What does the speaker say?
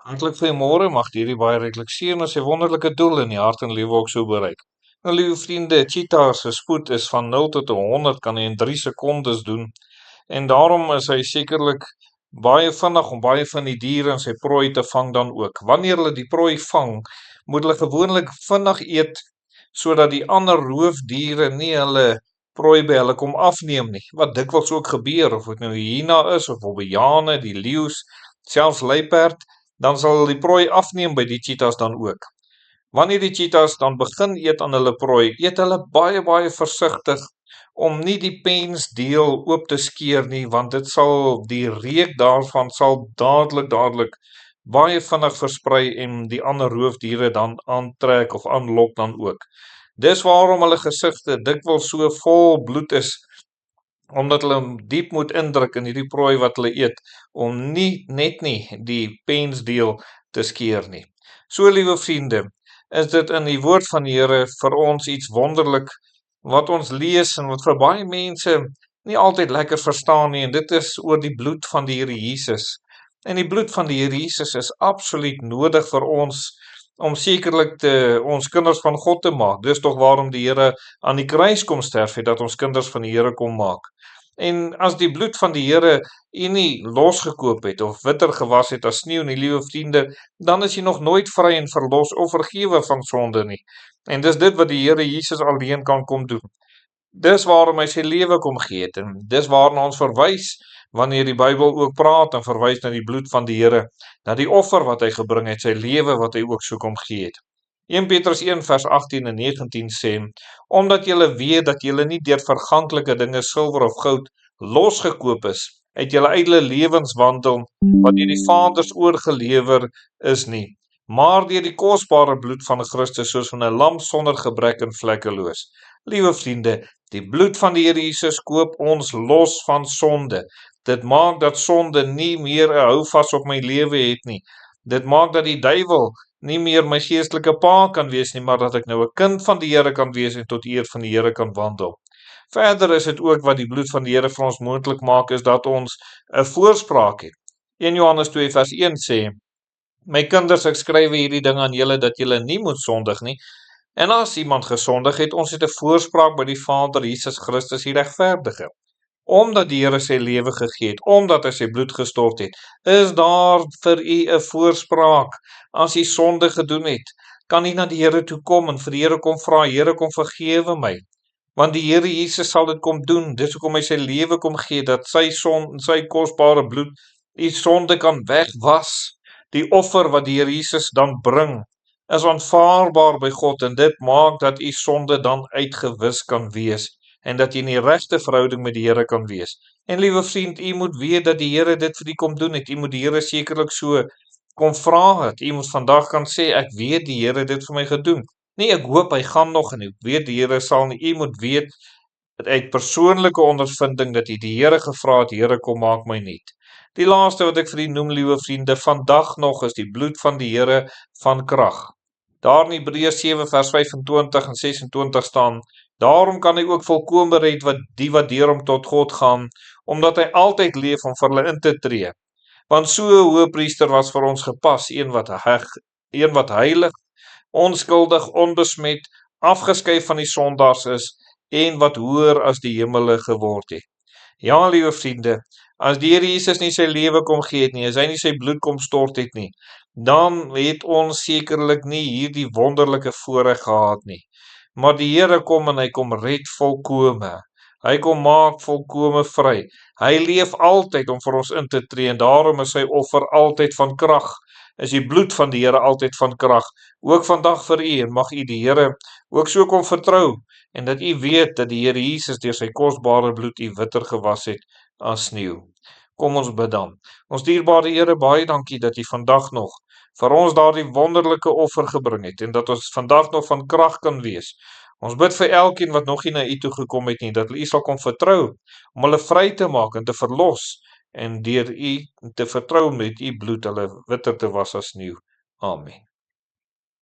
Hartlik goeiemôre, mag hierdie baie reflekseer na sy wonderlike doel in die hart en lewe ook so bereik. Nou liewe vriende, cheetah se spoed is van 0 tot 100 kan hy in 3 sekondes doen en daarom is hy sekerlik baie vinnig om baie van die diere en sy prooi te vang dan ook. Wanneer hulle die prooi vang, moet hulle gewoonlik vinnig eet sodat die ander roofdiere nie hulle prooi by hulle kom afneem nie. Wat dikwels ook gebeur, of dit nou 'n hyena is of bobbejane, die leeu's, selfs luiperd, dan sal die prooi afneem by die cheetahs dan ook. Wanneer die cheetahs dan begin eet aan hulle prooi, eet hulle baie versigtig om nie die pensdeel oop te skeer nie, want dit sal die reuk daarvan sal dadelik baie vinnig versprei en die ander roofdiere dan aantrek of aanlok dan ook. Dis waarom hulle gesigte dikwels so vol bloed is, omdat hulle diep moet indruk in hierdie prooi wat hulle eet, om net nie die pensdeel te skeer nie. So liewe vriende, is dit in die woord van die Here vir ons iets wonderlik, wat ons lees en wat vir baie mense nie altyd lekker verstaan nie, en dit is oor die bloed van die Here Jesus. En die bloed van die Here Jesus is absoluut nodig vir ons, om sekerlik ons kinders van God te maak. Dis tog waarom die Here aan die kruis kom sterf het, dat ons kinders van die Here kom maak. En as die bloed van die Here u nie losgekoop het of witter gewas het as sneeu nie, liewe vriende, dan is jy nog nooit vry en verlos of vergewe van sonde nie. En dis dit wat die Here Jesus alleen kan kom doen. Dis waarom hy sy lewe kom gee het, en dis waarna ons verwys wanneer die Bybel ook praat en verwys na die bloed van die Here, na die offer wat hy gebring het, sy lewe wat hy ook so kom gee het. 1 Petrus 1 vers 18 en 19 sê, omdat julle weet dat julle nie deur verganklike dinge, silwer of goud, losgekoop is uit julle ydelle lewenswandel, wat deur die Vaders oorgelewer is nie, maar deur die kosbare bloed van Christus, soos van 'n lam sonder gebrek en vlekkeloos. Liewe vriende, die bloed van die Here Jesus koop ons los van sonde. Dit maak dat sonde nie meer 'n houvas op my lewe het nie. Dit maak dat die duiwel nie meer my geestelike pa kan wees nie, maar dat ek nou 'n kind van die Here kan wees en tot eer van die Here kan wandel. Verder is dit ook wat die bloed van die Here vir ons moontlik maak, is dat ons 'n voorspraak het. 1 Johannes 2 vers 1 sê, my kinders, ek skrywe hierdie ding aan julle, dat julle nie moet sondig nie, en as iemand gesondig het, ons het 'n voorspraak by die Vader, Jesus Christus, die regverdige. Omdat die Here sy lewe gegee het, omdat hy sy bloed gestort het, is daar vir u 'n voorspraak. As u sonde gedoen het, kan u na die Here toe kom en vir die Here kom vra, Here, kom vergewe my. Want die Here Jesus sal dit kom doen. Dis hoekom hy sy lewe kom gee, dat sy kosbare bloed u sonde kan wegwas. Die offer wat die Here Jesus dan bring, is aanvaarbaar by God, en dit maak dat u sonde dan uitgewis kan wees, en dat jy in die regte verhouding met die Here kan wees. En liewe vriend, u moet weet dat die Here dit vir u kom doen het. U moet die Here sekerlik so kom vra het. U moet vandag kan sê, ek weet die Here dit vir my gedoen. Nee, ek hoop hy gaan nog, en ek weet die Here sal nie. U moet weet uit persoonlike ondervinding dat u die Here gevra het, Here, kom maak my nuut. Die laaste wat ek vir u noem, liewe vriende, vandag nog is die bloed van die Here van krag. Daar in Hebreërs 7 vers 25 en 26 staan, daarom kan hy ook volkome red wat deur hom tot God gaan, omdat hy altyd leef om vir hulle in te tree. Want so 'n hoëpriester was vir ons gepas, een wat heilig, onskuldig, onbesmet, afgeskei van die sondaars is, en wat hoër as die hemele geword het. Ja, liewe vriende, as die Here Jesus nie sy lewe kom gee het nie, as hy nie sy bloed kom stort het nie, dan het ons sekerlik nie hierdie wonderlike voorreg gehad nie. Maar die Here kom en hy kom red volkome. Hy kom maak volkome vry. Hy leef altyd om vir ons in te tree, en daarom is sy offer altyd van krag. Is die bloed van die Here altyd van krag. Ook vandag vir u, en mag u die Here ook so kom vertrou, en dat u weet dat die Here Jesus deur sy kosbare bloed u witter gewas het as sneeu. Kom ons bid dan. Ons dierbare Here, baie dankie dat u vandag nog vir ons daardie wonderlike offer gebring het, en dat ons vandag nog van krag kan wees. Ons bid vir elkeen wat nog nie na u toe gekom het nie, dat u sal kom vertrou, om hulle vry te maak en te verlos, en deur u te vertrou met u bloed hulle witter te was as sneeu. Amen.